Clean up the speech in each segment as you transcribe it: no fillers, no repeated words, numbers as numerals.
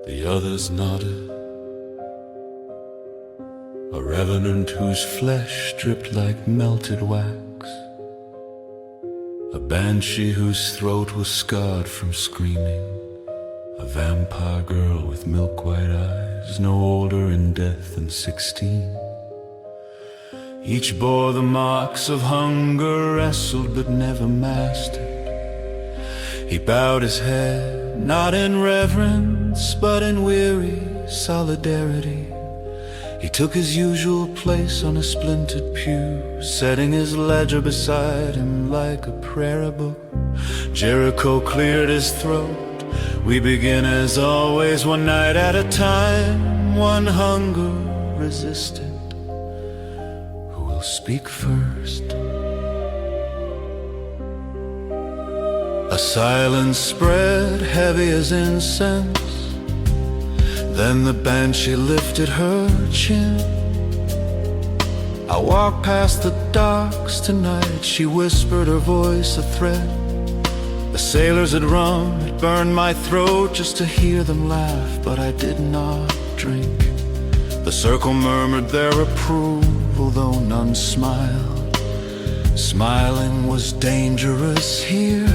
The others nodded. A revenant whose flesh dripped like melted wax. A banshee whose throat was scarred from screaming. A vampire girl with milk-white eyes, no older in death than 16. Each bore the marks of hunger, wrestled but never mastered. He bowed his head, not in reverence, but in weary solidarity. He took his usual place on a splintered pew, setting his ledger beside him like a prayer book. Jericho cleared his throat. We begin as always, one night at a time, one hunger resisted. Who will speak first? A silence spread, heavy as incense. Then the banshee lifted her chin. I walked past the docks tonight, she whispered, her voice a threat. The sailors had rum, it burned my throat just to hear them laugh, but I did not drink. The circle murmured their approval, though none smiled. Smiling was dangerous here.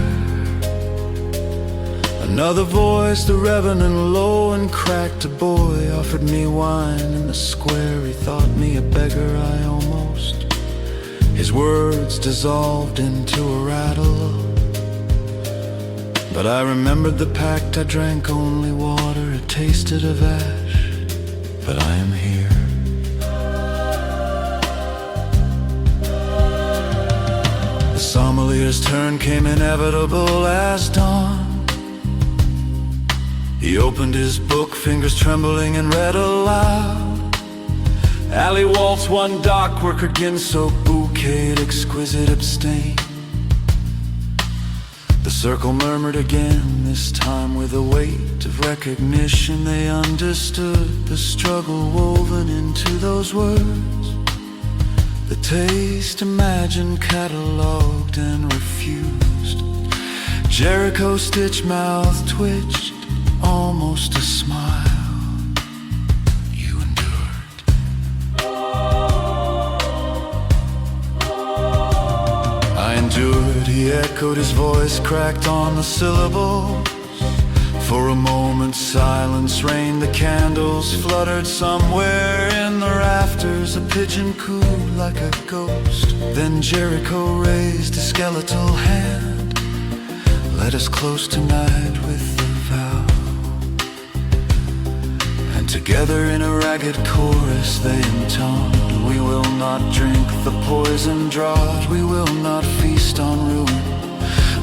Another voice, the revenant, low and cracked. A boy offered me wine in the square. He thought me a beggar, I almost. His words dissolved into a rattle. But I remembered the pact, I drank only water. It tasted of ash, but I am here. The sommelier's turn came inevitable as dawn. He opened his book, fingers trembling, and read aloud. Alley waltz, one dock worker, gin-soaked bouquet, exquisite abstain. The circle murmured again, this time with a weight of recognition. They understood the struggle woven into those words. The taste imagined, catalogued, and refused. Jericho's stitch mouth twitched, almost a smile. You endured. I endured, he echoed, his voice cracked on the syllables. For a moment silence reigned, the candles fluttered somewhere in the rafters. A pigeon cooed like a ghost. Then Jericho raised a skeletal hand. Led us close tonight with the vow. And together in a ragged chorus they intoned, we will not drink the poison draught, we will not feast on ruin,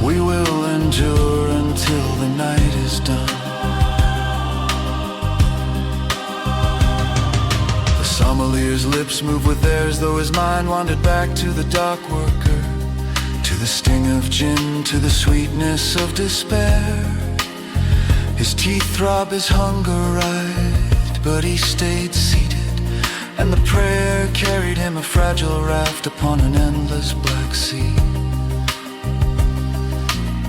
we will endure until the night is done. The sommelier's lips moved with theirs, though his mind wandered back to the dock worker, to the sting of gin, to the sweetness of despair. His teeth throb, his hunger writhed, but he stayed seated, and the prayer carried him a fragile raft upon an endless black sea.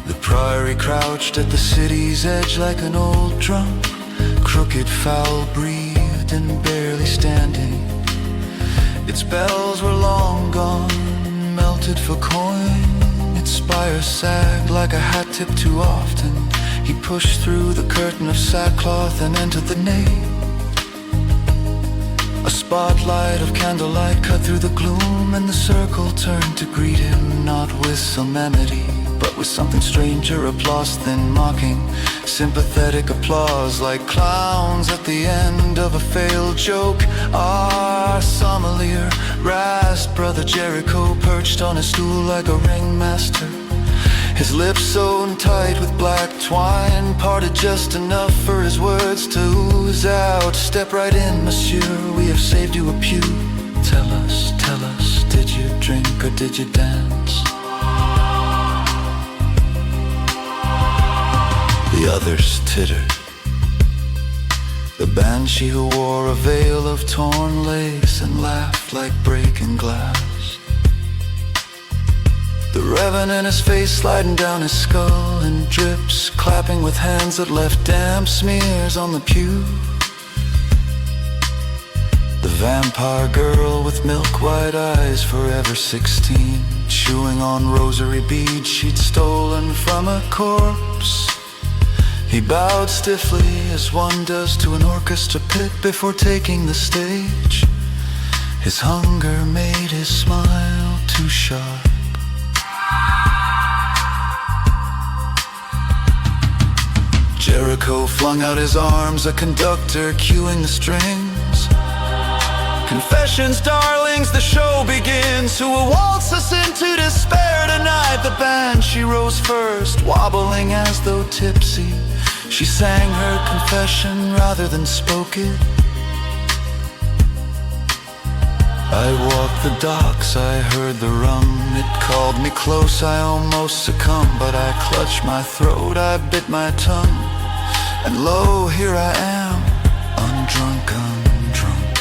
The priory crouched at the city's edge like an old drunk, crooked, foul-breathed, and barely standing. Its bells were long gone, melted for coin. Its spire sagged like a hat tipped too often. He pushed through the curtain of sackcloth and entered the nave. A spotlight of candlelight cut through the gloom, and the circle turned to greet him, not with solemnity, but with something stranger, applause than mocking, sympathetic applause, like clowns at the end of a failed joke. Our sommelier rasped, Brother Jericho perched on a stool like a ringmaster. His lips sewn tight with black twine, parted just enough for his words to ooze out. Step right in, monsieur, we have saved you a pew. Tell us, did you drink or did you dance? The others tittered. The banshee who wore a veil of torn lace and laughed like breaking glass. The revenant, his face sliding down his skull in drips, clapping with hands that left damp smears on the pew. The vampire girl with milk-white eyes, forever 16, chewing on rosary beads she'd stolen from a corpse. He bowed stiffly as one does to an orchestra pit before taking the stage. His hunger made his smile too sharp. Jericho flung out his arms, a conductor cueing the strings. Confessions, darlings, the show begins. Who will waltz us into despair tonight? The band, she rose first, wobbling as though tipsy. She sang her confession rather than spoke it. I walked the docks, I heard the rum. It called me close, I almost succumbed. But I clutched my throat, I bit my tongue. And lo, here I am, undrunk, undrunk.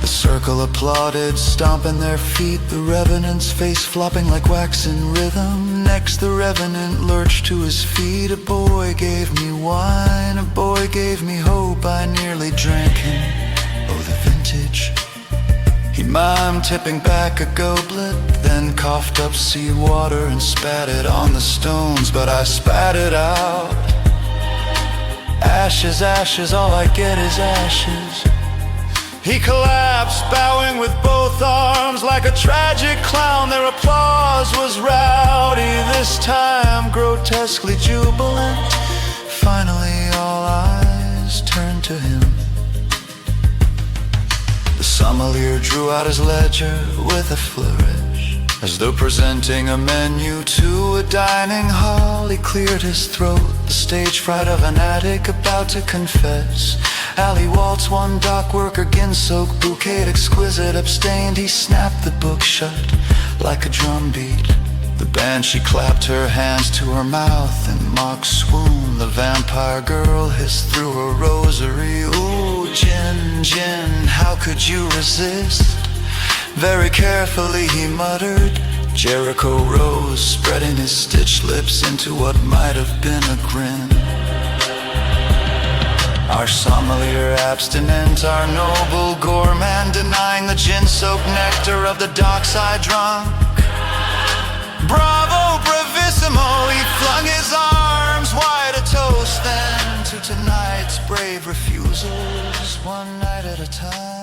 The circle applauded, stomping their feet. The revenant's face flopping like wax in rhythm. Next the revenant lurched to his feet. A boy gave me wine, a boy gave me hope. I nearly drank him, oh the vintage. He mimed, tipping back a goblet, then coughed up seawater and spat it on the stones. But I spat it out. Ashes, ashes, all I get is ashes. He collapsed, bowing with both arms like a tragic clown. Their applause was rowdy, this time grotesquely jubilant. Finally all eyes turned to him. The sommelier drew out his ledger with a flourish, as though presenting a menu to a dining hall. He cleared his throat, the stage fright of an addict about to confess. Alley waltz, one dock worker, gin-soaked bouquet, exquisite, abstained. He snapped the book shut like a drum beat. The band, she clapped her hands to her mouth in mock swoon. The vampire girl hissed through her rosary. Ooh, gin, gin, how could you resist? Very carefully he muttered. Jericho rose, spreading his stitched lips into what might have been a grin. Our sommelier abstinent, our noble gourmand, denying the gin-soaked nectar of the dockside drunk. Bravo, bravissimo, he flung his arms wide, a toast then to tonight's brave refusals, one night at a time.